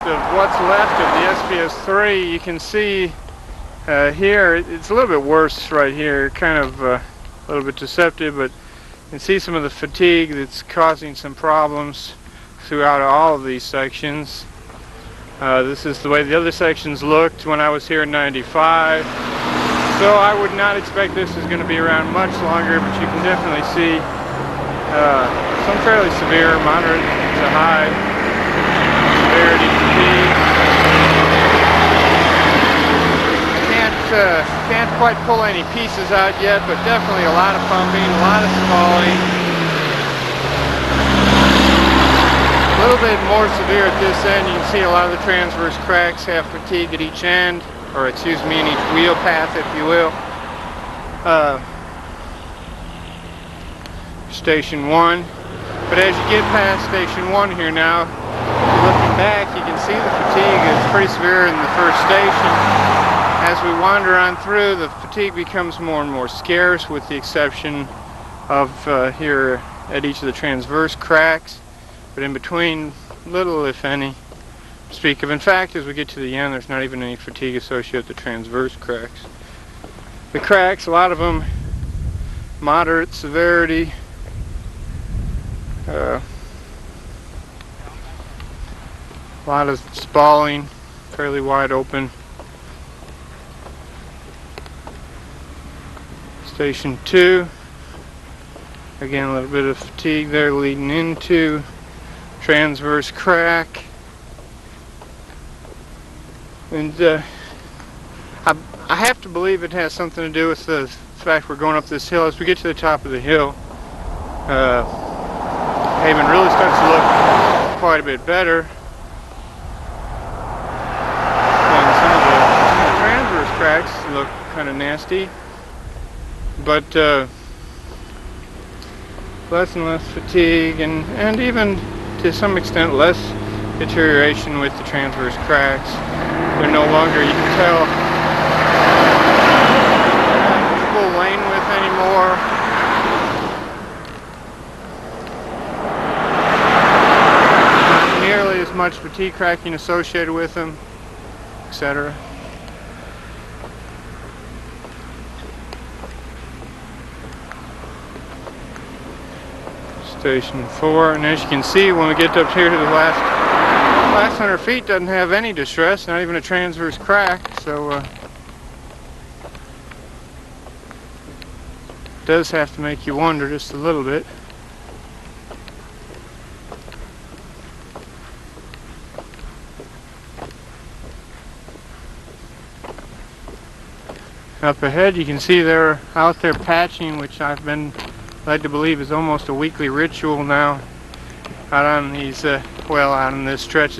Of what's left of the SPS3, you can see here it's a little bit worse right here, kind of a little bit deceptive, but you can see some of the fatigue that's causing some problems throughout all of these sections. This is the way the other sections looked when I was here in '95, so I would not expect this is going to be around much longer, but you can definitely see some fairly severe, moderate to high severity fatigue. Can't quite pull any pieces out yet, but definitely a lot of pumping, a lot of stalling. A little bit more severe at this end. You can see a lot of the transverse cracks have fatigue at each end, or excuse me, in each wheel path, if you will. Station 1. But as you get past Station 1 here now, looking back, you can see the fatigue is pretty severe in the first station. As we wander on through, the fatigue becomes more and more scarce, with the exception of here at each of the transverse cracks. But in between, little if any to speak of. In fact, as we get to the end, there's not even any fatigue associated with the transverse cracks. The cracks, a lot of them moderate severity. A lot of spalling, fairly wide open. Station 2, again a little bit of fatigue there leading into transverse crack. And I have to believe it has something to do with the fact we're going up this hill. As we get to the top of the hill, pavement really starts to look quite a bit better. And some of the transverse cracks look kind of nasty. But less and less fatigue, and even to some extent less deterioration with the transverse cracks. They're no longer, you can tell, full lane width anymore. Not nearly as much fatigue cracking associated with them, etc. Station 4, and as you can see, when we get up here to the last 100 feet, doesn't have any distress, not even a transverse crack, so does have to make you wonder just a little bit. Up ahead, you can see they're out there patching, which I've been led to believe is almost a weekly ritual now out on these, out on this stretch